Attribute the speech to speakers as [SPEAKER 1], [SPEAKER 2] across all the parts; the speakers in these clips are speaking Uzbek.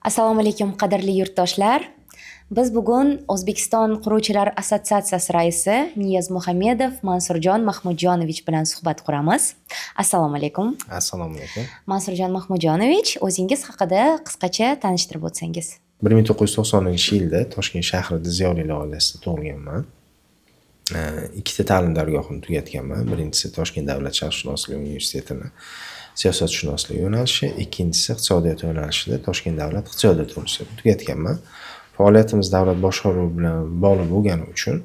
[SPEAKER 1] Assalomu alaykum qadrli yurtdoshlar. Biz bugun O'zbekiston Quruvchilar assotsiatsiyasi raisi Niyoz Muhammedov Mansurjon Mahmudjonovich bilan suhbat quramiz. Assalomu alaykum.
[SPEAKER 2] Assalomu alaykum.
[SPEAKER 1] Mansurjon Mahmudjonovich, o'zingiz haqida qisqacha tanishtirib o'tsangiz.
[SPEAKER 2] 1990-yilda Toshkent shahrida ziyolilar oilasida tug'ilganman. Ikkita ta'lim dargohini tugatganman. Birinchisi Toshkent davlat sharqshunoslik universitetini siyosatshunoslik yo'nalishi, ikkinchisi iqtisodiyot yo'nalishida Toshkent davlat iqtisodiyot universitetini tugatganman. Faoliyatimiz davlat boshqaruvi bilan bog'liq bo'lgani uchun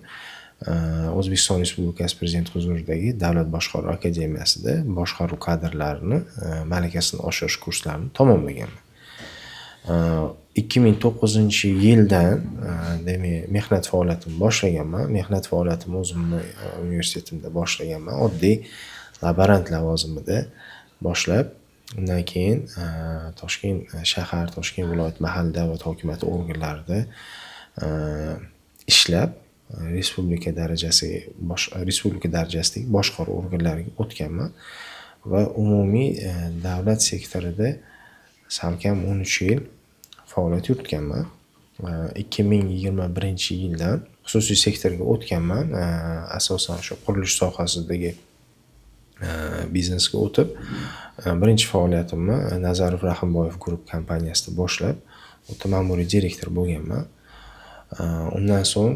[SPEAKER 2] O'zbekiston Respublikasi Prezidenti huzuridagi Davlat boshqaruvi akademiyasida boshqaruv kadrlarini malakasini oshirish kurslarini tamomlaganman. 2009-yildan demak mehnat faoliyatimni boshlaganman. Mehnat faoliyatimni o'zimni universitetimda boshlaganman. Oddiy laborant lavozimida boshlab, undan keyin Toshkent shahar, Toshkent viloyat mahalliy davlat hokimiyati organlarida ishlab, respublika darajasidagi boshqaruv organlariga o'tganman va umumiy davlat sektorida salkam 13 yil faoliyat yuritganman. 2021-yildan xususiy sektorga o'tganman. Asosan shu qurilish sohasidagi biznesga o'tib, birinchi faoliyatimni Nazarov Rahimboyev Group kompaniyasida boshlab, o'ta ma'muriy direktor bo'lganman. Undan so'ng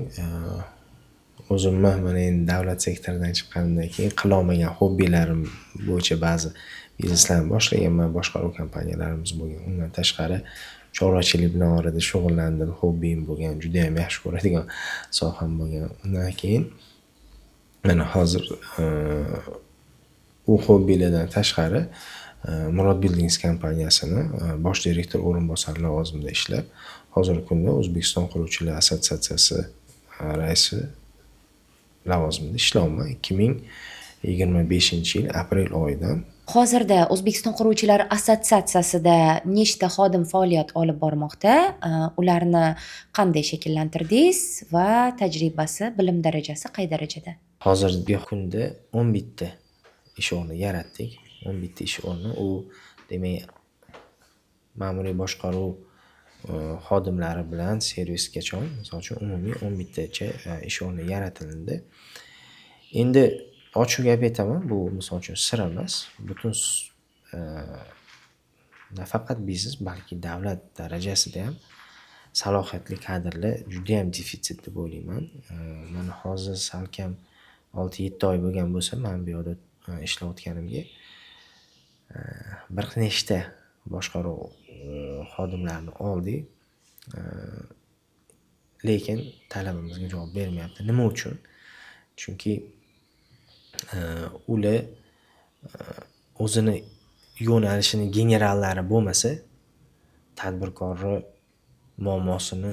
[SPEAKER 2] o'zimni mana endi davlat sektoridan chiqqanimdan keyin qilolmagan hobbilarim bo'yicha ba'zi bizneslarni boshlaganman, boshqaruv kompaniyalarimiz bo'lgan. Undan tashqari chorvachilik bilan orada shug'ullandim, hobbim bo'lgan, juda ham yaxshi ko'radigan soham bo'lgan. Undan keyin mana hozir u hobbilardan tashqari Murod Buildings kompaniyasini bosh direktor o'rinbosari lavozimida ishlab, hozirgi kunda O'zbekiston Quruvchilar assotsiatsiyasi raisi lavozimida ishlayapman 2025-yil aprel oyidan.
[SPEAKER 1] Hozirda O'zbekiston Quruvchilar assotsiatsiyasida nechta xodim faoliyat olib bormoqda? Ularni qanday shakllantirdingiz va tajribasi, bilim darajasi qay darajada?
[SPEAKER 2] Hozirgi kunda 11 ta ish o'rni yaratdik. 11 ta ish o'rni, u demak ma'muriy boshqaruv xodimlari bilan servisgacha, misol uchun umumiy 11 tacha ish o'rni yaratildi. Endi ochiq gap aytaman, bu misol uchun sir emas. Butun nafaqat biznes, balki davlat darajasida ham salohiyatli kadrlar juda ham defitsit deb o'ylayman. Mana hozir salkam 6-7 oy bo'lgan bo'lsa, men bu yerda ishlayotganimga bir nechta boshqaruv xodimlarini oldik. Lekin talabimizga javob bermayapti. Nima uchun? Chunki ular o'zini yo'nalishining generallari bo'lmasa, tadbirkorni muammosini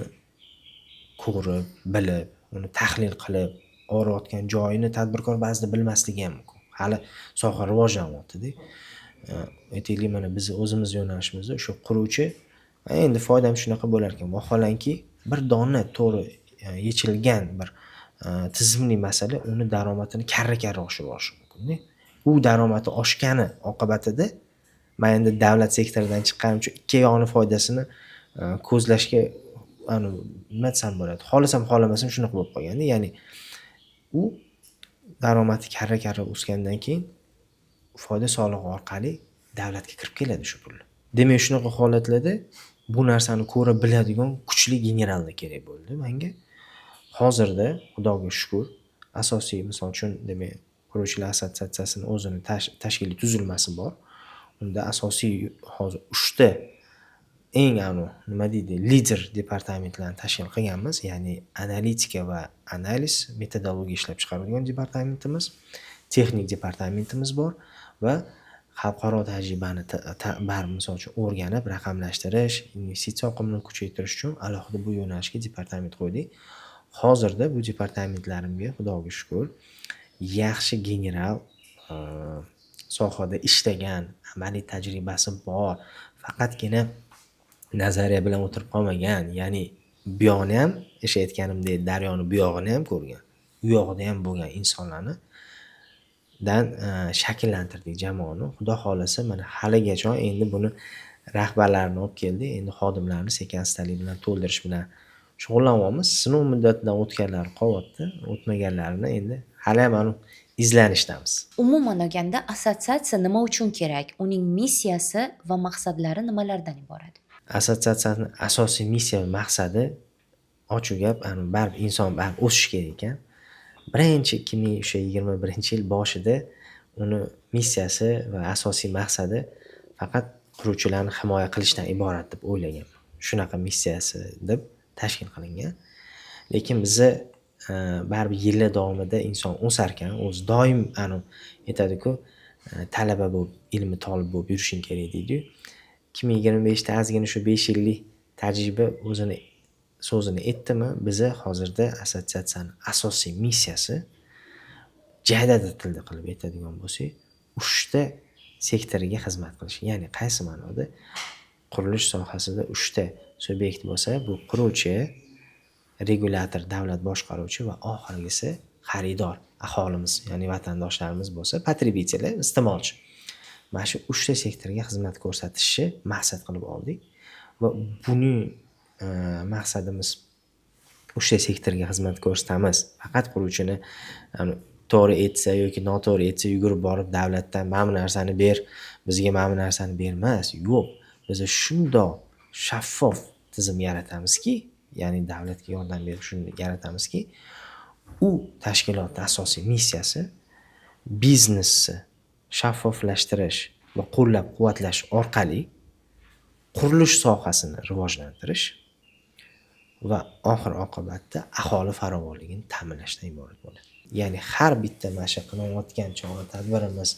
[SPEAKER 2] ko'rib, bilib, uni tahlil qilib, orayotgan joyini tadbirkor ba'zida bilmasligi ham mumkin. Hali soha rivojlanyapti-da. Aytaylik, mana biz o'zimiz yo'nalishimizda o'sha quruvchi endi foydam shunaqa bo'lar ekan. Vaholanki bir dona to'g'ri yechilgan bir tizimli masala uni daromadini karra-karra oshirib yuborishi mumkin-da. U daromadi oshgani oqibatida men endi davlat sektoridan chiqqanim uchun ikki yo'ni foydasini ko'zlashga nima desam bo'ladi. Xohlasam, xohlamasam shunaqa bo'lib qolganda, ya'ni u daromadi karra-karra o'sgandan keyin foyda solig'i orqali davlatga kirib keladi shu pullar. Demak, shunaqa holatlarda bu narsani ko'ra biladigan kuchli generallar kerak bo'ldi menga. Hozirda Xudoga shukr, asosiy misol uchun demak Quruvchilar assotsiatsiyasining o'zini tashkiliy tuzilmasi bor. Unda asosiy hozir 3 ta eng nima deydi, lider departamentlarni tashkil qilganmiz, ya'ni analitika va analiz, metodologiya ishlab chiqaradigan departamentimiz, texnik departamentimiz bor va xalqaro tajribani misol uchun o'rganib, raqamlashtirish, investitsiya oqimini kuchaytirish uchun alohida bu yo'nalishga departament qo'ydik. Hozirda bu departamentlarimga Xudoga shukr, yaxshi general, sohada ishlagan, amaliy tajribasi bor, faqatgina nazariya bilan o'tirib qolmagan, ya'ni bu yoqni ham aytganimdek daryoni bu yog'ini ham ko'rgan, u yog'ida ham bo'lgan insonlarni dan shakllantirdik jamoani. Xudo xolasa mana haligacha endi buni rahbarlarni olib keldik. Endi xodimlarni sekin-astalik bilan to'ldirish bilan shug'ullanyapmiz. Sinov muddatidan o'tganlari qoldi, o'tmaganlarini endi hali ham izlanishdamiz.
[SPEAKER 1] Umuman olganda assotsiatsiya nima uchun kerak? Uning missiyasi va maqsadlari nimalardan iborat?
[SPEAKER 2] Assotsiatsiyani asosiy missiya va maqsadi ochiq gap, baribir inson baribir o'sishi kerak ekan. Birinchi 2021-yil boshida uni missiyasi va asosiy maqsadi faqat quruvchilarni himoya qilishdan iborat deb o'ylagan. Shunaqa missiyasi deb tashkil qilingan. Lekin bizni baribir yillar davomida inson o'sar ekan, o'zi doim aytadi-ku, talaba bo'lib, ilmi tolib bo'lib yurishing kerak deydi-yu. 2025da ozgina shu 5 yillik tajriba o'zini so'zini aytdimi, biza hozirda assotsiatsiyani asosiy missiyasi jadada tilda qilib aytadigan bo'lsak, 3 ta sektorga xizmat qilish. Ya'ni qaysi ma'noda? Qurilish sohasida 3 ta subyekt bo'lsa, bu quruvchi, regulyator, davlat boshqaruvchi va oxirgisi xaridor, aholimiz, ya'ni vatandoshlarimiz bo'lsa, potrебитель, iste'molchi. Mana shu 3 ta sektorga xizmat ko'rsatishni maqsad qilib oldik va buning maqsadimiz 3 ta sektorga xizmat ko'rsatamiz. Faqat quruvchini to'g'ri aytsa yoki noto'g'ri aytsa yugurib borib davlatdan mana bu narsani ber, bizga mana bu narsani bermas. Yo'q. Biz shundoq shaffof tizim yaratamizki, ya'ni davlatga yordam berib shuni yaratamizki, u tashkilotning asosiy missiyasi biznesni shaffoflashtirish va qo'llab-quvvatlash orqali qurilish sohasini rivojlantirish va oxir oqibatda aholi farovonligini ta'minlashdan iborat bo'ladi. Ya'ni har bitta mana shu qilayotgan chora tadbirimiz,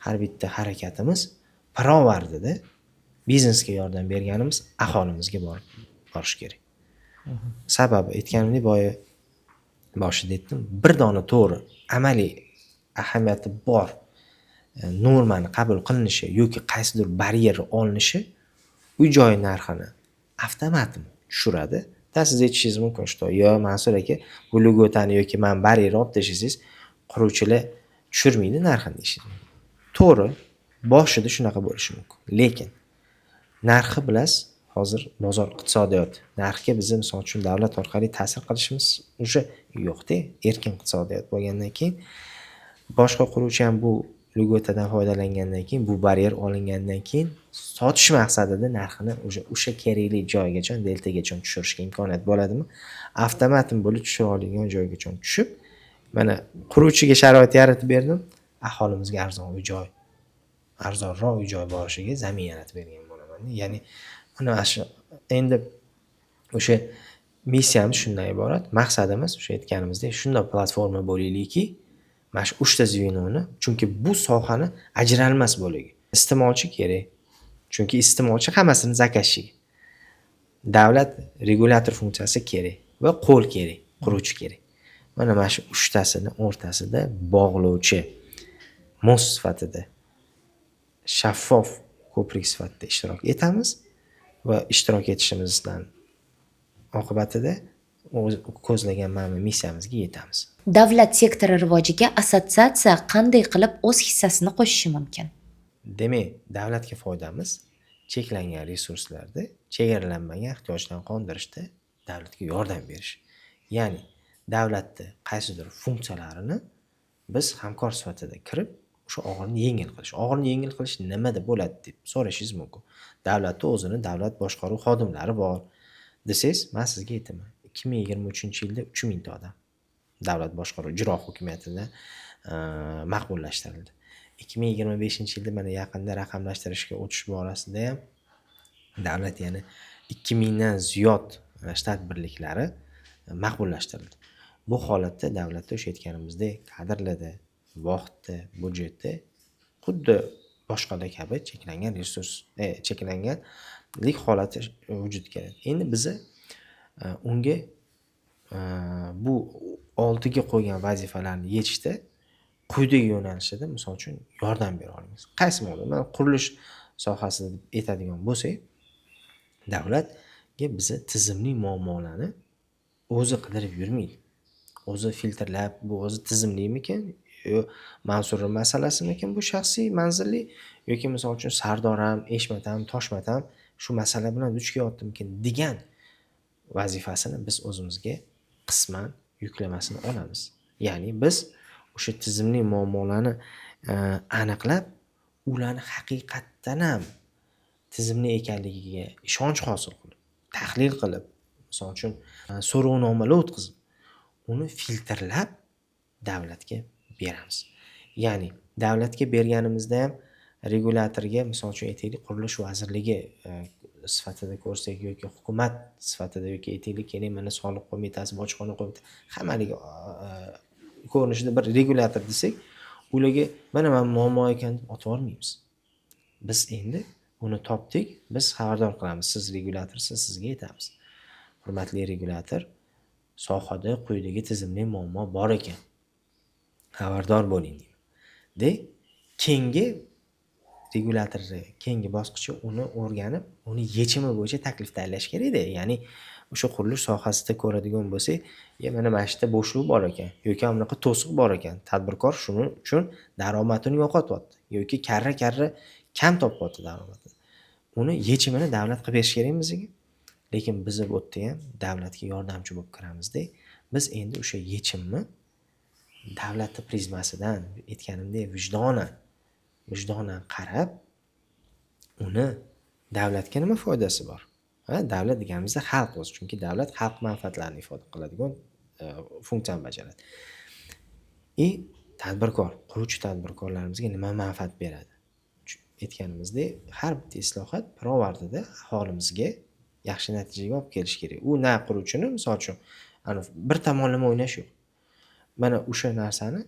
[SPEAKER 2] har bitta harakatimiz pirovardida biznesga yordam berganimiz aholimizga borish kerak. Sababi aytganimdek boshida aytdim, bir dona to'g'ri amaliy ahamiyati bor normani qabul qilinishi yoki qaysidir baryer olinishi uy-joy narxini avtomat tushiradi. Siz aytishingiz mumkin, что yo Mansur aka, bu lugotani yoki men baryer olib tashlasangiz, quruvchilar tushirmaydi narxini deyishingiz. To'g'ri, boshida shunaqa bo'lishi mumkin. Lekin narxi bilasiz, hozir bozor iqtisodiyoti. Narxga biz misol uchun davlat orqali ta'sir qilishimiz o'sha yo'q-da, erkin iqtisodiyot bo'lgandan keyin boshqa quruvchi ham bu lugotadan foydalangandan keyin, bu baryer olingandan keyin sotish maqsadida narxini o'sha kerakli joygacha, deltagacha tushirishga imkoniyat bo'ladimi? Avtomatik bo'lib tushira oladigan joygacha tushib, mana quruvchiga sharoit yaratib berdim, aholimizga arzonroq uy-joy borishiga zamin yaratib bergan bo'laman. Ya'ni mana shu endi o'sha missiyamiz shundan iborat. Maqsadimiz o'sha aytganimizdek, shunday platforma bo'laylikki, mana shu 3 ta zvinoni, chunki bu sohani ajralmas bo'lagi. Iste'molchi kerak. Chunki iste'molchi hammasini zakazchi. Davlat regulyator funksiyasi kerak va qo'l kerak, quruvchi kerak. Mana shu 3 tasini o'rtasida bog'lovchi most sifatida, shaffof ko'prik sifatida ishtirok etamiz va ishtirok etishimizdan oqibatida ko'zlagan mana missiyamizga yetamiz.
[SPEAKER 1] Davlat sektori rivojiga assotsiatsiya qanday qilib o'z hissasini qo'shishi mumkin?
[SPEAKER 2] Demak, davlatga foydamiz cheklangan resurslarda chegaralanmagan ehtiyojlarni qondirishda davlatga yordam berish. Ya'ni davlatning qaysidir funksiyalarini biz hamkor sifatida kirib, o'sha og'irni yengil qilish. Og'irni yengil qilish nimada bo'ladi deb so'rashingiz mumkin. Davlatda o'zini davlat boshqaruv xodimlari bor desangiz, men sizga aytaman, 2023-yilda 3000 ta odam davlat boshqaruv ijro hokimiyatida maqbullashtirildi. 2025-yilda mana yaqinda raqamlashtirishga o'tish borasida ham davlat yana 2000 dan ziyod shtat birliklari maqbullashtirildi. Bu holatda davlatda o'sha aytganimizdek kadrlarda, vaqtda, budjetda xuddi boshqalar kabi cheklangan resurs, cheklanganlik holati vujudga keladi. Endi biz unga bu oldiga qo'ygan vazifalarni yechishda quyidagi yo'nalishda misol uchun yordam bera olamiz. Qaysi mo'da? Men qurilish sohasida deb aytadigan bo'lsak, davlatga biz tizimli muammolarni o'zi qidirib yurmaydi. O'zi filtrlab, bu o'zi tizimlimikan, yo Mansurning masalasimikan bu shaxsiy manzilli yoki misol uchun Sardoram, Eshmatam, Toshmatam shu masala bilan duch kelyaptimikin degan vazifasini biz o'zimizga qisman yuklamasini olamiz. Ya'ni biz o'sha tizimli muammolarni aniqlab, ularni haqiqatdan ham tizimli ekanligiga ishonch hosil qilib, tahlil qilib, misol uchun so'rovnomalar o'tkazib, uni filtrlab davlatga beramiz. Ya'ni davlatga berganimizda ham regulyatorga, misol uchun aytaylik, qurilish vazirligi sifatida ko'rsak yoki hukumat sifatida yoki aytaylik, keling mana soliq qo'mitasi, bojxona qo'mitasi, hammaliga ko'rinishida bir regulyator desak, ularga mana muammo ekan deb otib olmaymiz. Biz endi uni topdik, biz xabardor qilamiz. Siz regulyatorsiz, sizga aytamiz. Hurmatli regulyator, sohada quyidagi tizimli muammo bor ekan. Xabardor bo'ling deydi. De keyingi regulyatorni keyingi bosqichi uni o'rganib, uni yechimi bo'yicha taklif tayyorlash kerak-da. Ya'ni o'sha qurilish sohasida ko'radigan bo'lsak, mana mana shu yerda bo'shliq bor ekan yoki bunaqa to'siq bor ekan. Tadbirkor shuning uchun daromadini yo'qotyapti yoki karra kam topyapti daromadini. Uni yechimini davlat qilib berish kerak bizga. Lekin biz bu yerda ham davlatga yordamchi bo'lib kiramizda. Biz endi o'sha yechimni davlatning prizmasidan, aytganimdek, vijdonan qarab, uni davlatga nima foydasi bor? Davlat deganimizda xalq o'zi, chunki davlat xalq manfaatlarini ifoda qiladigan funksiyani bajaradi. Tadbirkor, quruvchi tadbirkorlarimizga nima manfaat beradi? Aytganimizdek, har bitta islohot pirovardida aholimizga yaxshi natijaga olib kelish kerak. U na quruvchini, misol uchun, bir tomonlama o'ynash yo'q. Mana o'sha narsani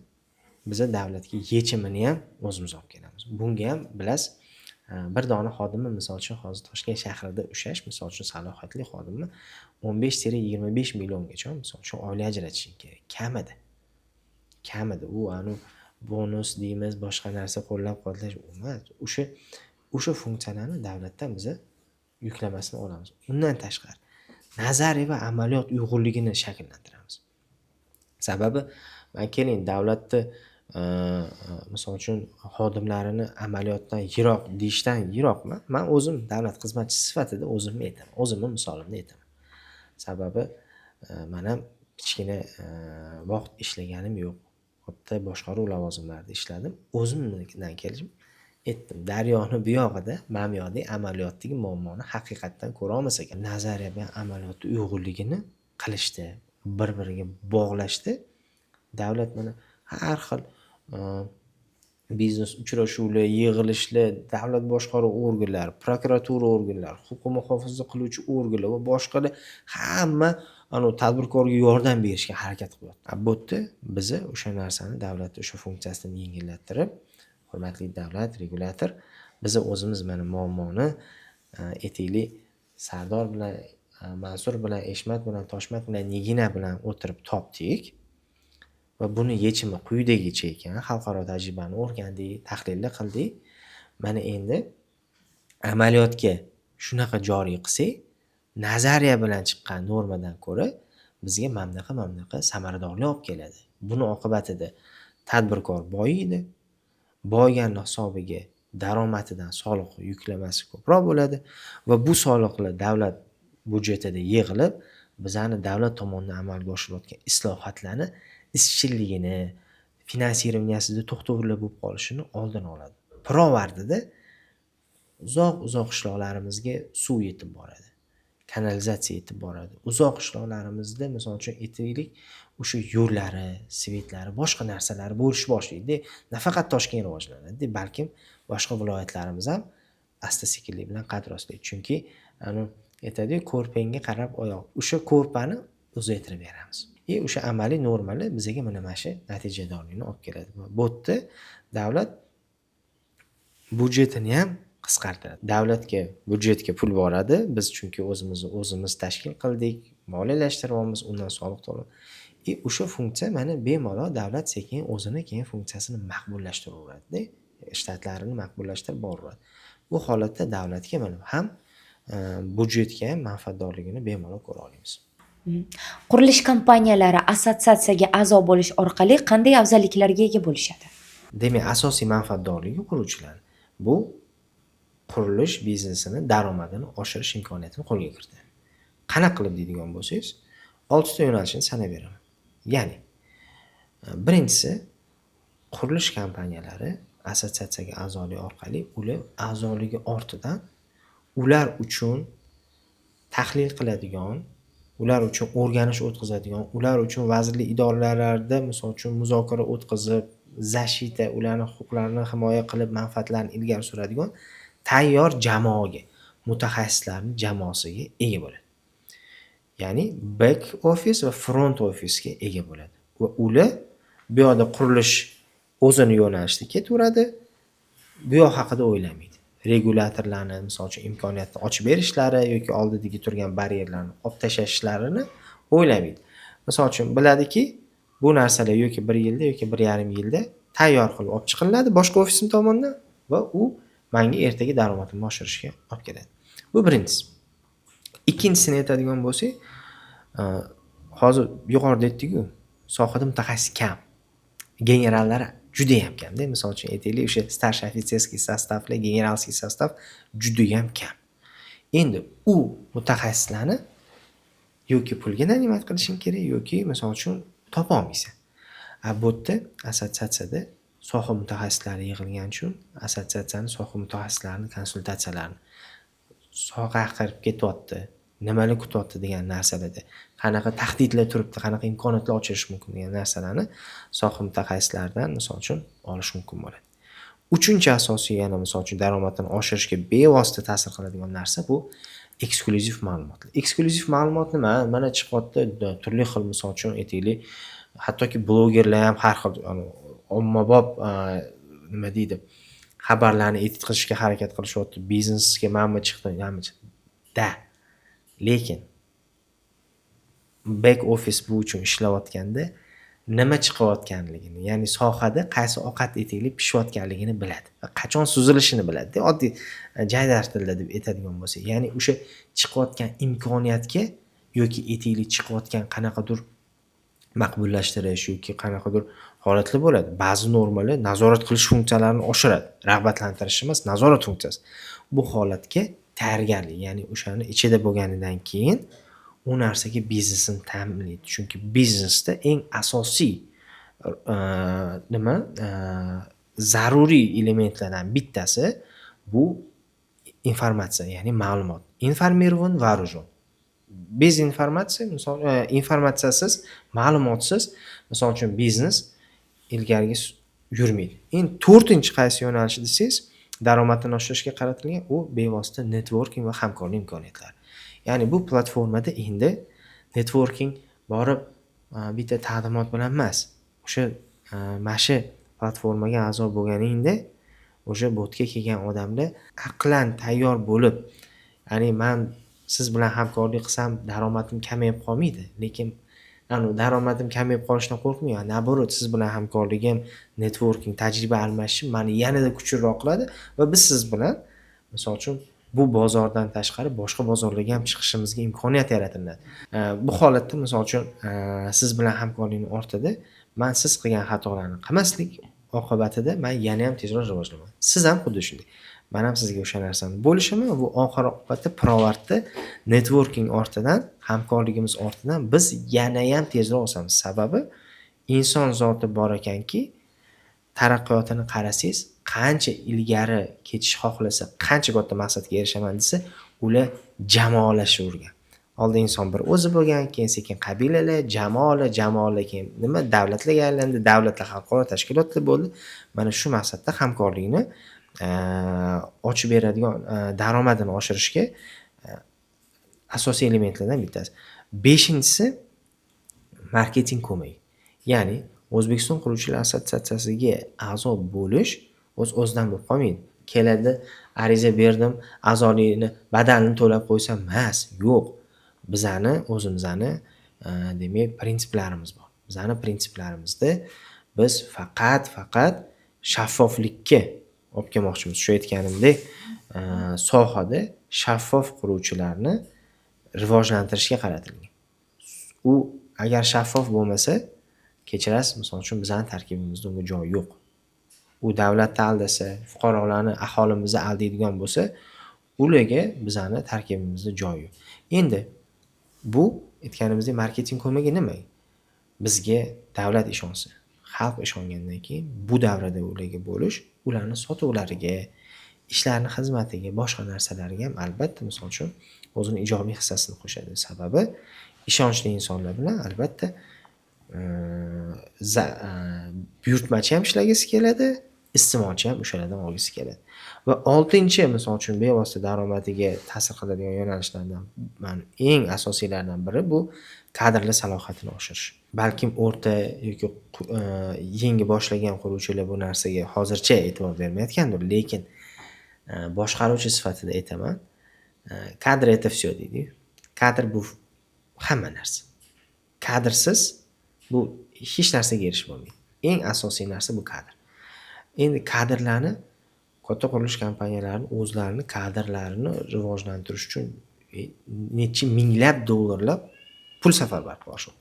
[SPEAKER 2] biz davlatga yechimini ham o'zimiz olib kelamiz. Bunga ham bilasiz, bir dona xodimni, misol uchun, hozir Toshkent shahrida ushlash, misol uchun, salohiyatli xodimni 15-25 milliongacha, misol uchun, oylik ajratish kerak. Kamida. U bonus deymiz, boshqa narsa qo'llab-quvvatlash emas. O'sha funksiyalarni davlatdan biz yuklamasini olamiz. Undan tashqari nazariy va amaliyot uyg'unligini shakllantiramiz. Sababi, men keling davlatni misol uchun xodimlarini amaliyotdan yiroq deyishdan yiroqman. Men o'zim davlat xizmatchisi sifatida o'zimni aytaman. O'zimni misolimni aytaman. Sababi, men ham kichkina vaqt ishlaganim yo'q. Xuddi boshqaruv lavozimlarida ishladim. O'zimdan kelishim aytdim. Daryoni bu yog'ida, mana bu yoqda amaliyotdagi muammoni haqiqatdan ko'ra olmasa ekan, nazariya bilan amaliyotni uyg'unligini qilishdi, bir-biriga bog'lashdi. Davlat mana har xil biznes uchrashuvlar, yig'ilishlar, davlat boshqaruv organlari, prokuratura organlari, huquq muhofaza qiluvchi organlar va boshqalar hamma tadbirkorga yordam berishga harakat qilyapti. Bu yerda biz o'sha narsani, davlat o'sha funksiyasini yengillattirib, hurmatli davlat regulyator, biz o'zimiz mana muammoni aytaylik, Sardor bilan, Mansur bilan, Eshmat bilan, Toshmat bilan, Nigina bilan o'tirib topdik. Va buni yechimi quyidagicha ekan. Xalqaro tajribani o'rgandik, tahlillar qildik. Mana endi amaliyotga shunaqa joriy qilsak, nazariya bilan chiqqan normadan ko'ra bizga mamlaqa samaradorlik olib keladi. Buni oqibatida tadbirkor boyiydi. Boygan hisobiga daromadidan soliq yuklamasi ko'proq bo'ladi va bu soliqlar davlat budjetida yig'ilib, bizani davlat tomonidan amalga oshirilayotgan islohotlarni izchilligini, finansirovanyasida to'xtovlar bo'lib qolishini oldini oladi. Pirovardida uzoq qishloqlarimizga suv yetib boradi. Kanalizatsiya yetib boradi. Uzoq qishloqlarimizda, misol uchun, aytaylik, o'sha yo'llari, svetlari, boshqa narsalari bo'lish boshlaydi. Nafaqat Toshkent rivojlanadi, balkim boshqa viloyatlarimiz ham asta-sekinlik bilan qad rostlaydi. Chunki aytadi, ko'rpangga qarab oyoq. O'sha ko'rpani uzaytirib beramiz. O'sha amaliy normalar bizga mana shu natijadorlikni olib keladi. Bu yerda davlat budjetini ham qisqartiradi. Davlatga budjetga pul boradi. Biz chunki o'zimiz tashkil qildik, moliyalashtiramiz, undan soliq to'laymiz. O'sha funksiya mana bemalol davlat sekin o'zini keyin funksiyasini maqbullashtiradi, shtatlarini maqbullashtirib boraveradi. Bu holatda davlatga mana ham budjetga ham manfaatdorligini bemalol ko'ra olamiz.
[SPEAKER 1] Qurilish kompaniyalari assotsiatsiyaga a'zo bo'lish orqali qanday afzalliklarga ega bo'lishadi?
[SPEAKER 2] Demak, asosiy manfaatdorligi quruvchilar. Bu qurilish biznesini daromadini oshirish imkoniyatini qo'lga kiritadi. Qanaqa qilib deydigan bo'lsangiz, 6 ta yo'nalishni sanab beraman. Ya'ni birinchisi, qurilish kompaniyalari assotsiatsiyaga a'zolik orqali ular a'zoligi ortidan ular uchun tahlil qiladigan, ular uchun o'rganish o'tkazadigan, ular uchun vazirlik idoralarida misol uchun muzokara o'tkazib, zashita ularning huquqlarini himoya qilib, manfaatlarini ilgari suradigan tayyor jamoaga, mutaxassislarning jamoasiga ega bo'ladi. Ya'ni back office va front office'ga ega bo'ladi. Va ular bu yoqda qurilish o'zini yo'nalishida ketaveradi, bu yoq haqida o'ylamaydi. Regulatorlarni, misol uchun imkoniyatni ochib berishlari yoki oldidagi turgan baryerlarni olib tashlashlarini o'ylamaydi. Misol uchun biladiki, bu narsalar yoki 1 yilda yoki 1,5 yilda tayyor qilib olib chiqiladi boshqa ofisim tomonidan va u menga ertaga daromadimni oshirishga olib keladi. Bu birinchisi. Ikkinchisini aytadigan bo'lsak, hozir yuqorida aytdik-ku, sohada mutaxassis kam. Generallar juda ham kam-da. Misol uchun aytaylik, o'sha starshий ofitserskiy sostavlar, generalskiy sostav juda ham kam. Endi u mutaxassislarni yoki pulga nanimat qilishing kerak yoki misol uchun topa olmaysan. Bu yerda assotsiatsiyada soha mutaxassislari yig'ilgani uchun assotsiatsiyaning soha mutaxassislarini konsultatsiyalarini soha qirib ketyapti, nimalar kutyapti degan narsalarda, qanaqa tahdidlar turibdi, qanaqa imkoniyatlar ochilishi mumkin degan narsalarni soha mutaxassislaridan misol uchun olish mumkin bo'ladi. Uchinchi asosiy yana misol uchun daromadni oshirishga bevosita ta'sir qiladigan narsa bu eksklyuziv ma'lumotlar. Eksklyuziv ma'lumot nima? Mana chiqyapti turli xil misol uchun aytaylik, hattoki blogerlar ham har xil ommabop nima deydi, xabarlarni edit qilishga harakat qilishyapti. Biznesga mana chiqdi, da. Lekin back office bu uchun ishlayotganda nima chiqayotganligini, ya'ni sohada qaysi ovqat etaylik pishayotganligini biladi va qachon suzilishini biladi. Oddiy jaydar tilda deb aytadigan bo'lsak, ya'ni o'sha chiqayotgan imkoniyatga yoki etaylik chiqayotgan qanaqadir maqbullashtirish yoki qanaqadir holatlar bo'ladi. Ba'zi normalar nazorat qilish funksiyalarini oshiradi. Rag'batlantirish emas, nazorat funksiyasi. Bu holatga tayyorgarlik, ya'ni o'shani ichida bo'lganidan keyin u narsaga biznesni ta'minlaydi. Chunki biznesda eng asosiy zaruriy elementlardan bittasi bu informatsiya, ya'ni ma'lumot. Informirvan вооружен. Bez informatsiya, misol informatsiyasiz, ma'lumotsiz, misol uchun biznes ilgariga yurmaydi. Endi 4-chi qaysi yo'nalish desangiz, daromadni oshirishga qaratilgan u bevosita networking va hamkorlik imkoniyatlari. Ya'ni bu platformada endi networking borib bitta taqdimot bilan emas. O'sha mana platformaga a'zo bo'lganingda o'sha botga kelgan odamlar aqlan tayyor bo'lib, ya'ni men siz bilan hamkorlik qilsam daromadim kamayib qolmaydi, lekin daromadim kamayib qolishdan qo'rqmayman. Naborot, siz bilan hamkorligim, networking, tajriba almashishim meni yanada kuchliroq qiladi va biz siz bilan misol uchun bu bozordan tashqari boshqa bozorlarga ham chiqishimizga imkoniyat yaratiladi. Bu holatda misol uchun siz bilan hamkorlikning ortida men siz qilgan xatolarni qilmaslik oqibatida men yana ham tezroq rivojlanaman. Siz ham xuddi shunday. Men ham sizga o'sha narsani bo'lishaman va bu oxir oqibatda Provartda networking ortidan, hamkorligimiz ortidan biz yana ham tezroq o'samiz. Sababi inson zoti bor ekanki, taraqqiyotini qarasangiz, qancha ilgari ketish xohlasa, qancha katta maqsadga erishaman desa, ular jamoalashavergan. Oldin inson bir o'zi bo'lgan, keyin sekin qabilalar, jamoalar keyin nima davlatlarga aylandi, davlatlar xalqaro tashkilotlar bo'ldi. Mana shu maqsadda hamkorlikni ochib beradigan daromadini oshirishga asosiy elementlardan bittasi. 5-inchisi marketing ko'magi. Ya'ni O'zbekiston quruvchilar assotsiatsiyasiga a'zo bo'lish o'z-o'zidan bo'lib qolmaydi. Keladi, ariza berdim, a'zolikni badalini to'lab qo'ysam emas, yo'q. Bizani o'zimizni demak prinsiplarimiz bor. Bizani prinsiplarimizda biz faqat shaffoflikka olib kelmoqchimiz. Shu aytganimdek, sohada shaffof quruvchilarni rivojlantirishga qaratilgan. U agar shaffof bo'lmasa, kechirasiz, misol uchun bizning tarkibimizda unga joy yo'q. u davlatni aldasa, fuqarolarni, aholimizni aldaydigan bo'lsa, ularga bizani tarkibimizda joy yo'q. Endi bu aytganimizdek marketing ko'magi nima? Bizga davlat ishonsin. Xalq ishongandan keyin bu davrada ularga bo'lish, ularni sotuvlariga, ishlarni xizmatiga, boshqa narsalariga ham albatta misol uchun o'zini ijobiy hissasini qo'shadi. Sababi ishonchli insonlar bilan albatta buyurtmachi ham ishlagisi keladi, iste'molchi ham o'shalardan olgisi keladi. Va 6-chi misol uchun bevosita daromadiga ta'sir qiladigan yo'nalishlardan eng asosiylaridan biri bu kadrlar salohiyatini oshirish. Balkim o'rta yoki yangi boshlagan quruvchilar bu narsaga hozircha e'tibor bermayotgandir, lekin boshqaruvchi sifatida aytaman, kadr это всё deydi. Kadr bu hamma narsa. Kadrsiz bu hech narsaga erishib bo'lmaydi. Eng asosiy narsa bu kadr. Endi kadrlarni katta qurilish kompaniyalarining o'zlarini kadrlarini rivojlantirish uchun necha minglab dollarlab pul safarbar qilishadi.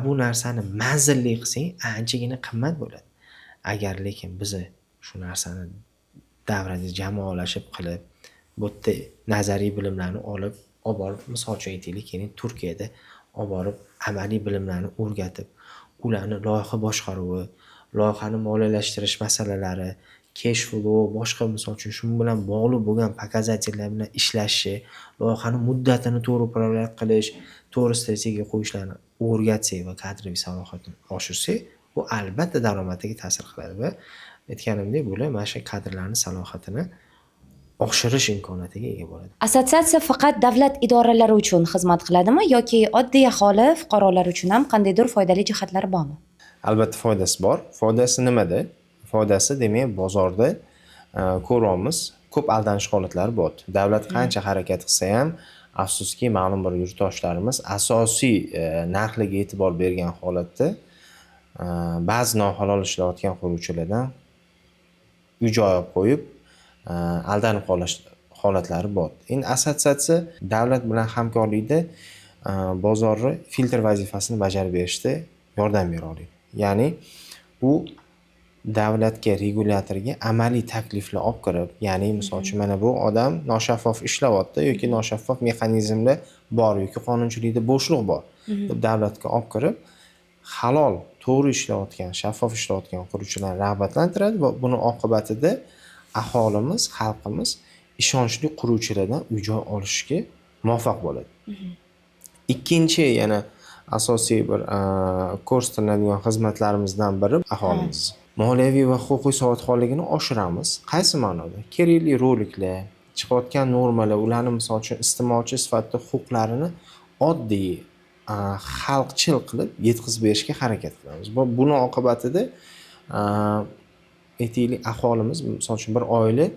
[SPEAKER 2] Bu narsani manzilli qilsang anchagina qimmat bo'ladi. Agar lekin biz shu narsani davrada jamoalashib qilib, bu yerda nazariy bilimlarni olib borib, misol uchun aytaylik, ya'ni Turkiyada olib borib amaliy bilimlarni o'rgatib, ularni loyiha boshqaruvi, loyihani moliyalashtirish masalalari, cash flow, boshqa misol uchun shu bilan bog'liq bo'lgan pokazatellar bilan ishlashi, loyihani muddatini to'g'ri upravlat qilish, to'g'ri strategiya qo'yishlarni o'rgatsak va kadriy salohiyatni oshirsak, bu albatta daromadiga ta'sir qiladi va aytganimdek, bular mana shu kadrlarning salohiyatini oshirish imkoniyatiga ega bo'ladi.
[SPEAKER 1] Assotsiatsiya faqat davlat idoralari uchun xizmat qiladimi yoki oddiy aholi, fuqarolar uchun ham qandaydir foydali jihatlari bormi?
[SPEAKER 3] Albatta foydasi bor. Foydasi nimada? Foydasi demak bozorda ko'ramiz, ko'p aldanish holatlari bor. Davlat qancha harakat qilsa ham, afsuski ma'lum bir yurtdoshlarimiz asosiy narxlarga e'tibor bergan holatda ba'zi nohalol ishlayotgan quruvchilardan uy-joy olib qo'yib aldanib qolish holatlari bor. Endi assotsiatsiya davlat bilan hamkorlikda bozorni filtr vazifasini bajarib berishda yordam bera oladi. Ya'ni bu davlatga, regulyatorga amaliy takliflar olib kirib, ya'ni misol uchun mana bu odam noshaffof ishlayapti yoki noshaffof mexanizmlar bor yoki qonunchilikda bo'shliq bor deb davlatga olib kirib, halol, to'g'ri ishlayotgan, shaffof ishlayotgan quruvchilarni rag'batlantiradi va buni oqibatida aholimiz, xalqimiz ishonchli quruvchilardan uy-joy olishga muvaffaq bo'ladi. Ikkinchi yana asosiy bir ko'rsatiladigan xizmatlarimizdan biri aholimiz. Moliyaviy va huquqiy savodxonligini oshiramiz. Qaysi ma'noda? Kerakli roliklar, chiqayotgan normalar, ularni misol uchun iste'molchi sifatida huquqlarini oddiy xalqchil qilib yetkazib berishga harakat qilamiz. Buni oqibatida aytaylik aholimiz misol uchun bir oila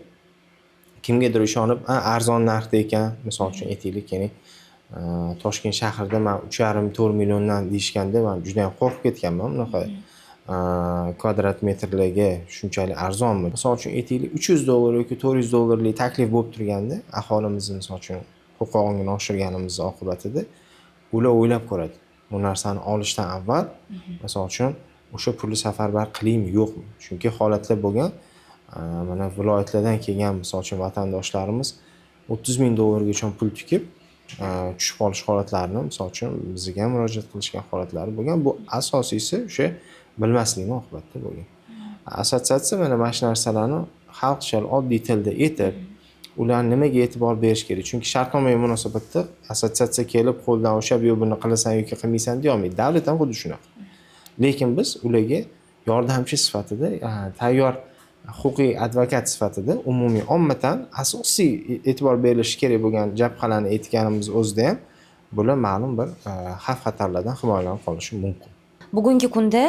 [SPEAKER 3] kimgadir ishonib arzon narxda ekan, misol uchun aytaylik, ya'ni Toshkent shahrida men 3,5-4 milliondan deyishganda men juda ham qo'rqib ketganman. Bunaqa kvadrat metrlarga shunchalik arzonmi? Misol uchun aytaylik $300 yoki $400lik taklif bo'lib turganda, aholimizni misol uchun huquqini oshirganimiz oqibatida ular o'ylab ko'radi. Bu narsani olishdan avval misol uchun o'sha pulni safarbar qilaymi, yo'qmi? Chunki holatlar bo'lgan, mana viloyatlardan kelgan misol uchun vatandoshlarimiz $30,000 gacha pul tikib tushib qolish holatlarini misol uchun bizga ham murojaat qilishgan holatlari bo'lgan. Bu asosiysi o'sha bilmaslikning oqibatida bo'lgan. Assotsiatsiya mana shu narsalarni xalqcha oddiy tilda aytib, ularni nimaga e'tibor berish kerak? Chunki shartnomaviy munosabatda assotsiatsiya kelib qo'ldan ushlab, "Yo'q, buni qilasan yoki qilmaysan" deya olmaydi. Davlat ham xuddi shunaqa. Lekin biz ularga yordamchi sifatida, tayyor huquqiy advokat sifatida umumiy ommatan asosiy e'tibor berilishi kerak bo'lgan jabhalarni aytganimiz o'zida ham bular ma'lum bir xavf-xatarlardan himoyalanib qolishi mumkin.
[SPEAKER 1] Bugungi kunda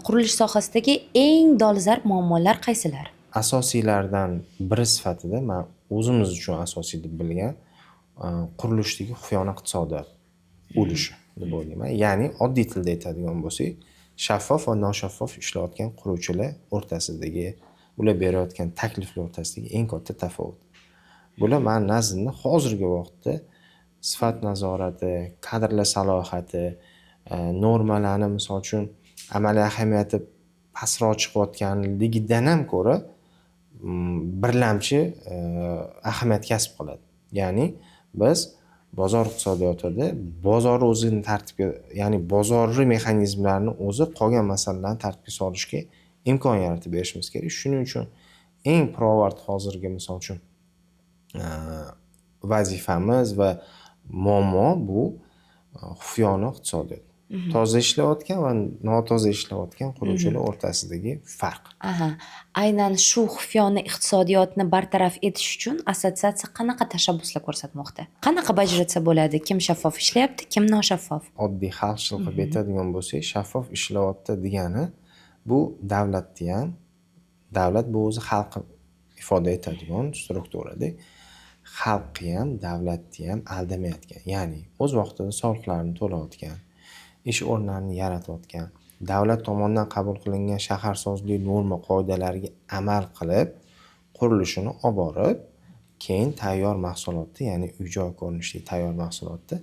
[SPEAKER 1] qurilish sohasidagi eng dolzarb muammolar qaysilar?
[SPEAKER 3] Asosiylardan biri sifatida men o'zimiz uchun asosiy deb bilgan qurilishdagi xufiyona iqtisodiyot ulushi deb o'ylayman. Ya'ni oddiy tilda aytadigan bo'lsak, shaffof va noshaffof ishlayotgan quruvchilar o'rtasidagi, ular berayotgan takliflar o'rtasidagi eng katta tafovut. Bular men nazdimda hozirgi vaqtda sifat nazorati, kadrlar salohiyati, normalarni misol uchun amaliy ahamiyati pastroq chiqayotganligidan ham ko'ra birlamchi ahamiyat kasb qiladi. Ya'ni biz bozor iqtisodiyotida bozor o'zini tartibga, ya'ni bozorli mexanizmlarni o'zi qolgan masalalarni tartibga solishga imkon yaratib berishimiz kerak. Shuning uchun eng pirovard hozirgi misol uchun vazifamiz va muammo bu xufiyona iqtisodiyot. Toza ishlayotgan va notoza ishlayotgan quruvchilar o'rtasidagi farq.
[SPEAKER 1] Aha. Aynan shu xufiyona iqtisodiyotni bartaraf etish uchun assotsiatsiya qanaqa tashabbuslar ko'rsatmoqda? Qanaqa bajaratsa bo'ladi? Kim shaffof ishlayapti, kim noshaffof?
[SPEAKER 3] Oddiy xalqchil qilib aytadigan bo'lsak, shaffof ishlayapti degani bu davlatni ham, davlat bu o'zi xalqni ifoda etadigan strukturada, xalqni ham, davlatni ham aldamayotgan. Ya'ni o'z vaqtida soliqlarni to'layotgan, ish o'rnlarini yaratayotgan, davlat tomonidan qabul qilingan shaharsozlik norma qoidalariga amal qilib, qurilishini olib borib, keyin tayyor mahsulotni, ya'ni uy-joy ko'rinishli tayyor mahsulotni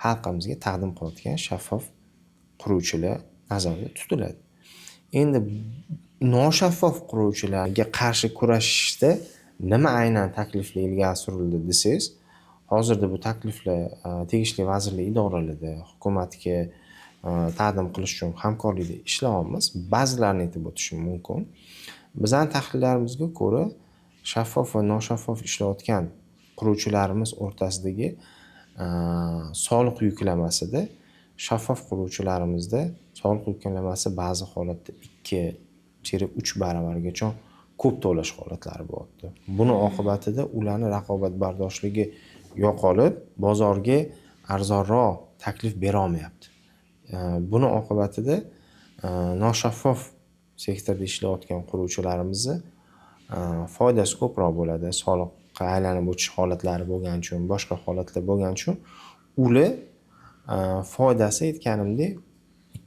[SPEAKER 3] xalqimizga taqdim qilayotgan shaffof quruvchilar nazarda tutiladi. Endi noshaffof quruvchilarga qarshi kurashishda nima aynan takliflar ilgari surildi desangiz, hozirda bu takliflar tegishli vazirlik idoralarida hukumatga taqdim qilish uchun hamkorlikda ishlayapmiz. Ba'zilarini aytib o'tishim mumkin. Bizning tahlillarimizga ko'ra, shaffof va noshaffof ishlayotgan quruvchilarimiz o'rtasidagi soliq yuklamasida shaffof quruvchilarimizda soliq yuklamasi ba'zi holatda 2,3 baravargacha ko'p to'lash holatlari bo'lyapti. Buni oqibatida ularning raqobatbardoshligi yo'qolib, bozorga arzonroq taklif bera olmayapti. Buni oqibatida noshaffof sektorda ishlayotgan quruvchilarimizni foydasi ko'proq bo'ladi. Soliqqa aylanib o'tish holatlari bo'lgani uchun, boshqa holatlar bo'lgani uchun ular foydasi aytganimdek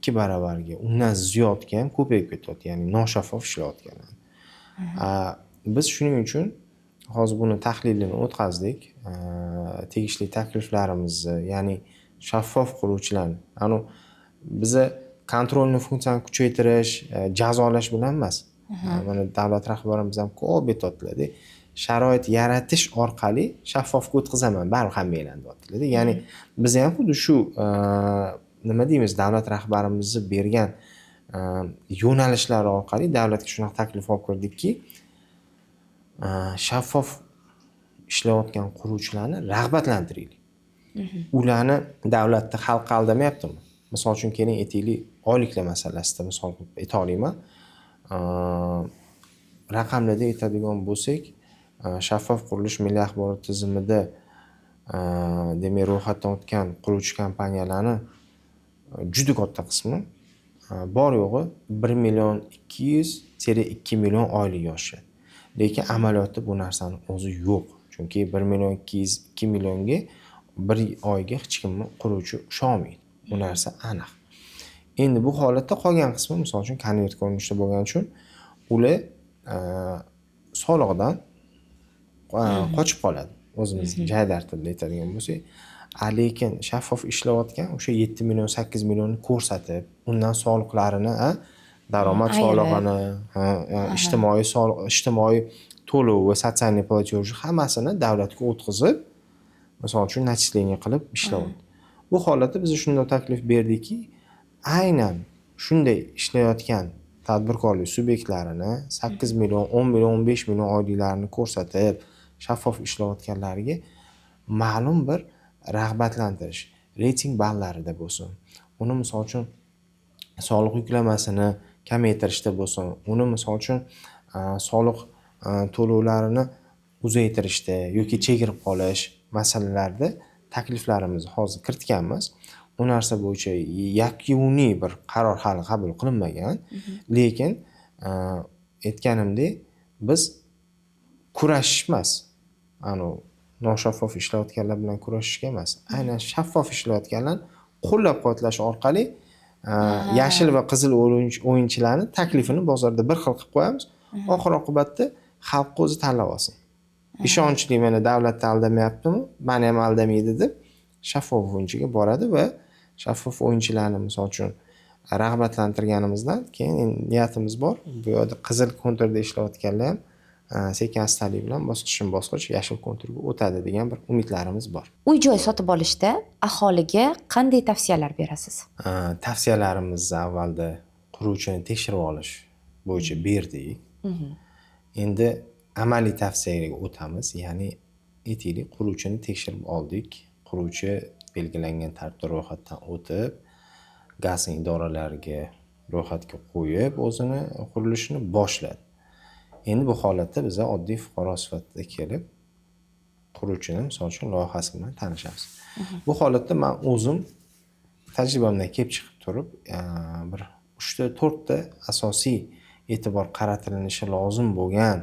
[SPEAKER 3] 2 baravarga, undan ziyodga ham ko'payib ketyapti, ya'ni noshaffof ishlayotganlar. Biz shuning uchun hozir buni tahlilini o'tkazdik. Tegishli takliflarimizni, ya'ni shaffof quruvchilarni, biza kontrolni funksiyani kuchaytirish, jazolash bilan emas. Mana davlat rahbarimiz ham ko'p aytadilar-da, sharoit yaratish orqali shaffofga o'tkazaman, baribir hammanglar deyaptilar. Ya'ni biz ham xuddi shu nima deymiz, davlat rahbarimizni bergan yo'nalishlar orqali davlatga shunaqa taklif olib kirdikki, shaffof ishlayotgan quruvchilarni rag'batlantiraylik. Ularni davlatda xalq aldamayaptimi? Misol uchun keling aytaylik, oyliklar masalasida misol qilib ayta olaman. Raqamlarda aytadigan bo'lsak, shaffof qurilish milliy axborot tizimida demak ro'yxatdan o'tgan quruvchi kompaniyalarni juda katta qismi bor yo'g'i 1,2 million oylik yoshadi. Lekin amaliyotda bu narsani o'zi yo'q. Chunki 1,2 millionga bir oyga hech kim quruvchi usholmaydi. Bu narsa aniq. Endi bu holatda qolgan qismi, misol uchun konvert ko'rinishda bo'lgani uchun ular soliqdan qochib qoladi. O'zimiz jaydar tilda aytadigan bo'lsak, lekin shaffof ishlayotgan o'sha 7 million, 8 millionni ko'rsatib, undan soliqlarini, daromad solig'ini, ijtimoiy to'lov va sotsialniy platej hammasini davlatga o'tkazib, misol uchun nachисление qilib ishlayapti. Bu holatda biz shunday taklif berdikki, aynan shunday ishlayotgan tadbirkorlik subyektlarini 8 million, 10 million, 15 million oyliklarini ko'rsatib, shaffof ishlayotganlarga ma'lum bir rag'batlantirish, reyting ballarida bo'lsin. Uni misol uchun soliq yuklamasini kamaytirishda bo'lsin, uni misol uchun soliq to'lovlarini uzaytirishda yoki chegirib qolish masalalarida takliflarimizni hozir kiritganmiz. U narsa bo'yicha yakuniy bir qaror hali qabul qilinmagan. Lekin aytganimdek, biz kurashish emas, noshaffof ishlayotganlar bilan kurashishga emas, aynan shaffof ishlayotganlar qo'llab-quvvatlash orqali yashil va qizil o'yinchilarni taklifini bozorda bir xil qilib qo'yamiz. Oxir oqibatda xalq o'zi tanlab olsin. Ishonchli, meni davlatda aldamayaptimi, meni ham aldamaydi deb shaffof o'yinchiga boradi va shaffof o'yinchilarni misol uchun rag'batlantirganimizdan keyin endi niyatimiz bor. Bu yerda qizil konturda ishlayotganlar ham sekin astalik bilan bosqichma-bosqich yashil konturga o'tadi degan bir umidlarimiz bor.
[SPEAKER 1] Uy-joy sotib olishda aholiga qanday tavsiyalar berasiz?
[SPEAKER 3] Tavsiyalarimizni avvalda quruvchini tekshirib olish bo'yicha berdik. Endi amaliy tavsiyaga o'tamiz. Ya'ni aytaylik, quruvchini tekshirib oldik. Quruvchi belgilangan tartibda ro'yxatdan o'tib, gazing idoralariga ro'yxatga qo'yib, o'zini qurilishini boshladi. Endi bu holatda biz oddiy fuqaro sifatida kelib, quruvchini misol uchun loyihasi bilan tanishamiz. Bu holatda men o'zim tajribamdan kelib chiqib turib, bir 3 ta 4 ta asosiy e'tibor qaratilinishi lozim bo'lgan,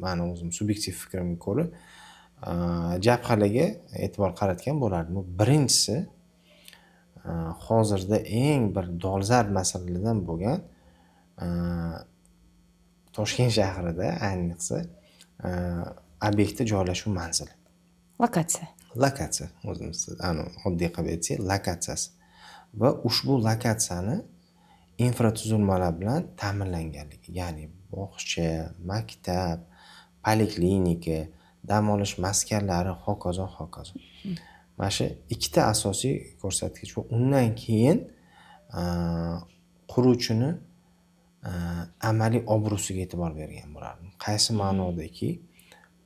[SPEAKER 3] meni o'zim subyektiv fikrimga ko'ra, jabhalarga e'tibor qaratgan bo'lardim. Birinchisi, hozirda eng bir dolzarb masalalardan bo'lgan Toshkent shahrida ayniqsa obyektda joylashuv manzili. Lokatsiya o'zimizda oddiy qilib aytsak, lokatsiyasi. Va ushbu lokatsiyani infratuzilmalar bilan ta'minlanganligi, ya'ni bog'cha, maktab, poliklinika, dam olish maskanlari, hokazo. Mana shu 2 ta asosiy ko'rsatkich va undan keyin quruvchini amaliy obro'siga e'tibor bergan bo'lardim. Qaysi ma'nodaki,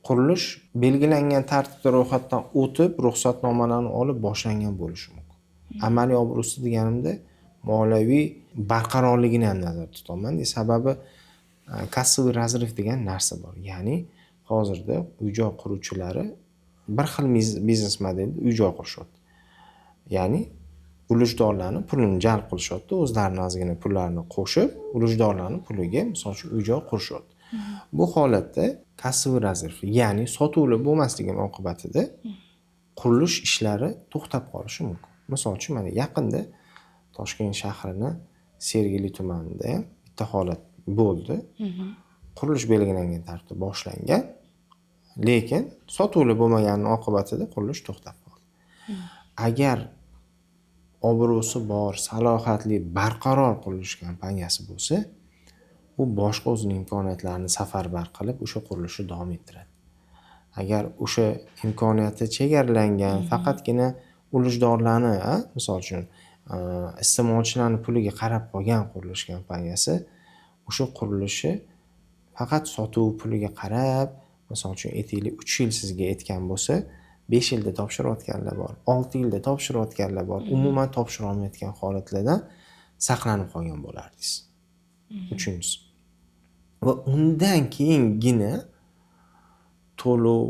[SPEAKER 3] qurilish belgilangan tartibda ro'yxatdan o'tib, ruxsatnomalarni olib boshlangan bo'lishi mumkin. Amaliy obro'si deganimda moliyaviy barqarorligini ham nazarda tutaman. Sababi kassaviy razrif degan narsa bor. Ya'ni hozirda uy-joy quruvchilari bir xil biznes modelda uy-joy qurishyapti. Ya'ni ulushdorlarning pulini jalb qilishyapti, o'zlarining ozgina pullarini qo'shib, ulushdorlarning puliga misol uchun uy-joy qurishyapti. Bu holatda kassaviy razrif, ya'ni sotuvlar bo'lmasligini oqibatida qurilish ishlari to'xtab qolishi mumkin. Misol uchun mana yaqinda Toshkent shahrining Sergeli tumanida ham bitta holat bo'ldi. Qurilish belgilangan tartibda boshlangan, lekin sotuvlar bo'lmaganining oqibatida qurilish to'xtab qoldi. Agar obro'si bor, salohiyatli, barqaror qurilish kompaniyasi bo'lsa, u boshqa o'zining imkoniyatlarini safarbar qilib o'sha qurilishni davom ettiradi. Agar o'sha imkoniyati chegaralangan, faqatgina ulushdorlarni, misol uchun iste'molchilarning puliga qarab qolgan qurilish kompaniyasi o'sha qurilishi faqat sotuv puliga qarab, misol uchun aytaylik 3 yil sizga aytgan bo'lsa, 5 yilda topshirayotganlar bor, 6 yilda topshirayotganlar bor, umuman topshira olmayotgan holatlardan saqlanib qolgan bo'lardingiz. Uchinchisi. Va undan keyingina to'lov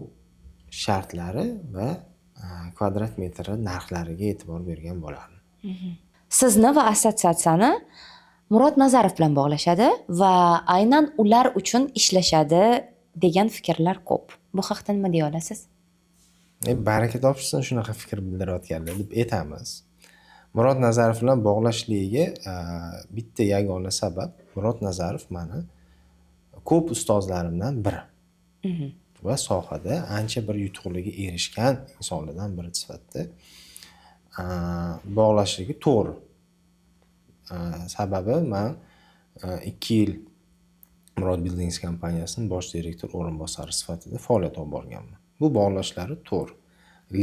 [SPEAKER 3] shartlari va kvadrat metri narxlariga e'tibor bergan bo'lardim.
[SPEAKER 1] Sizni va assotsiatsiyani Murod Nazarov bilan bog'lashadi va aynan ular uchun ishlashadi degan fikrlar ko'p. Bu haqda nima deya olasiz?
[SPEAKER 3] Baraka topishsin shunaqa fikr bildirayotganlar deb aytamiz. Murod Nazarov bilan bog'lashligiga bitta yagona sabab, Murod Nazarov meni ko'p ustozlarimdan biri. Va sohada ancha bir yutuqlarga erishgan insonlardan biri sifatida bog'lashligi to'g'ri. Sababi men 2 yil Murod Buildings kompaniyasining bosh direktor o'rinbosari sifatida faoliyat olib borganman. Bu bog'lashlari to'g'ri.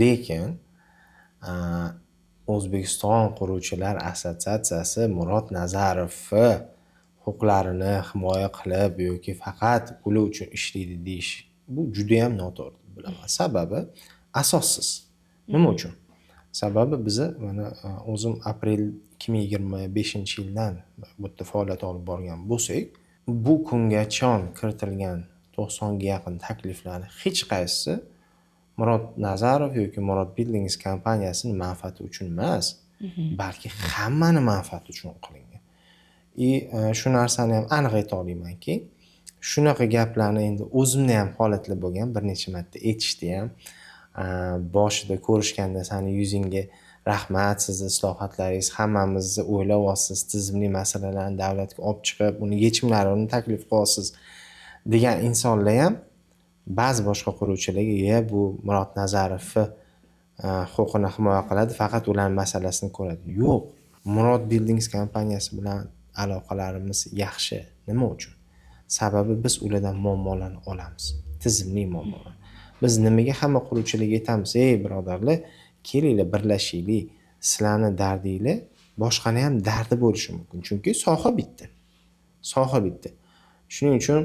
[SPEAKER 3] Lekin O'zbekiston quruvchilar assotsiatsiyasi Murod Nazarovni huquqlarini himoya qilib yoki faqat puli uchun ishlaydi deyish, bu juda ham noto'g'ri deb bilaman. Sababi asossiz. Nima uchun? Sababi biz mana o'zim aprel 2025-yildan bu yerda faoliyat olib borgan bo'lsak, bu kungacha kiritilgan 90 ga yaqin takliflarning hech qaysisi Murod Nazarov yoki Murod Buildings kompaniyasining manfaati uchun emas, balki hammaning manfaati uchun qilingan. Shu narsani ham aniq ayta olamanki, shunaqa gaplarni endi o'zimda ham holatlar bo'lgan, bir necha marta aytishdi ham. Boshida ko'rishganda sani yuzingga rahmat, sizni islohotlaringiz hammamizni o'ylayapsiz, tizimli masalalarni davlatga olib chiqib, uni yechimlarini taklif qilyapsiz degan insonlar ham ba'zi boshqa quruvchilarga bu Murod Nazarovni huquqini himoya qiladi, faqat ularning masalasini ko'radi. Yo'q. Murod Buildings kompaniyasi bilan aloqalarimiz yaxshi. Nima uchun? Sababi biz ulardan muammolarni olamiz. Tizimli muammolar. Biz nimaga hamma quruvchilarga aytamiz, ey birodarlar, kelinglar birlashaylik. Sizlarni dardinglar boshqani ham dardi bo'lishi mumkin. Chunki soha bitta. Soha bitta. Shuning uchun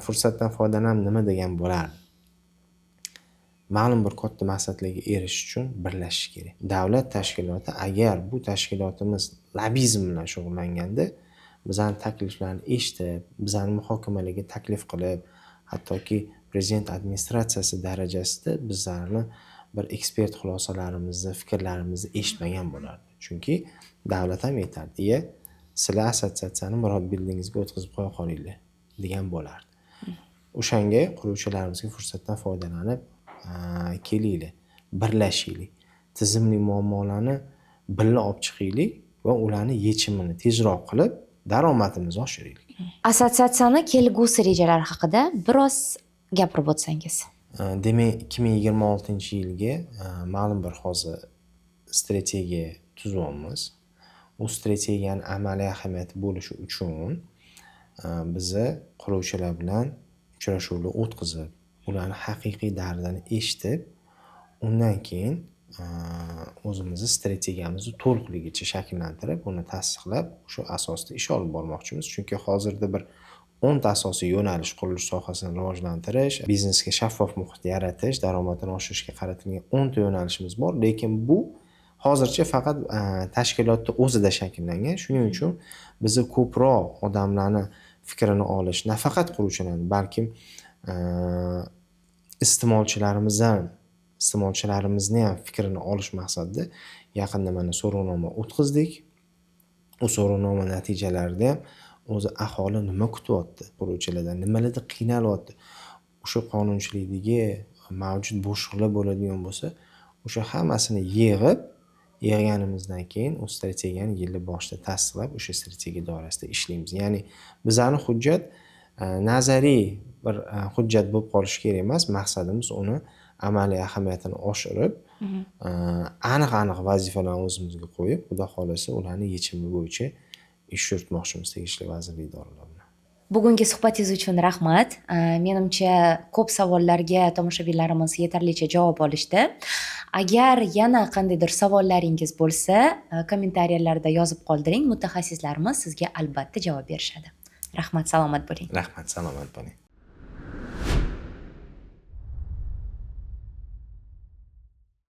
[SPEAKER 3] fursatdan foydalanib nima degan bo'lardi? Ma'lum bir katta maqsadlarga erishish uchun birlashish kerak. Davlat tashkiloti agar bu tashkilotimiz lobizm bilan shug'ullanganda, bizning takliflarni eshitib, bizning muhokamalarga taklif qilib, hattoki prezident administratsiyasi darajasida bizlarni bir ekspert xulosalarimizni, fikrlarimizni eshitmagan bo'lardi. Chunki davlat ham aytardi, sizlar assotsiatsiyani Murod Buildingsga o'tkazib qo'ya qolinglar degan bo'lardi. O'shanga quruvchilarimizga fursatdan foydalanib kelinglar, birlashaylik, tizimli muammolarni birga olib chiqaylik va ularni yechimini tezroq qilib, daromadimizni oshiraylik.
[SPEAKER 1] Assotsiatsiyani kelgusi rejalari haqida biroz gapirib o'tsangiz.
[SPEAKER 3] Demak, 2026-yilga ma'lum bir hozir strategiya tuzyapmiz. U strategiyani amaliy ahamiyati bo'lishi uchun bizni quruvchilar bilan uchrashuvlar o'tkazib, ularni haqiqiy dardini eshitib, undan keyin o'zimizni strategiyamizni to'liqligicha shakllantirib, uni tasdiqlab, shu asosda ish olib bormoqchimiz. Chunki hozirda bir 10 ta asosiy yo'nalish qurilish sohasini rivojlantirish, biznesga shaffof muhit yaratish, daromadini oshirishga qaratilgan 10 ta yo'nalishimiz bor, lekin bu hozircha faqat tashkilotda o'zida shakllangan. Shuning uchun bizni ko'proq odamlarni fikrini olish, nafaqat quruvchilarni, balkim iste'molchilarimizni ham fikrini olish maqsadida yaqinda mana so'rovnoma o'tkazdik. U so'rovnoma natijalarida ham o'zi aholi nima kutyapti, quruvchilardan nimalarda qiynalyapti, o'sha qonunchilikdagi mavjud bo'shliqlar bo'ladigan bo'lsa, o'sha hammasini yig'ganimizdan keyin u strategiyani yil boshida tasdiqlab, o'sha strategiya doirasida ishlaymiz. Ya'ni bizning hujjat nazariy bir hujjat bo'lib qolishi kerak emas, maqsadimiz uni amaliy ahamiyatini oshirib, aniq vazifalarni o'zimizga qo'yib, xudo xolasa ularni yechimi bo'yicha ish yuritmoqchimiz tegishli vazirlik idoralar bilan.
[SPEAKER 1] Bugungi suhbatingiz uchun rahmat. Menimcha ko'p savollarga tomoshabinlarimiz yetarlicha javob olishdi. Agar yana qandaydir savollaringiz bo'lsa, kommentariyalarda yozib qoldiring. Mutaxassislarimiz sizga albatta javob berishadi. Rahmat, salomat bo'ling.
[SPEAKER 3] Rahmat, salomat bo'ling.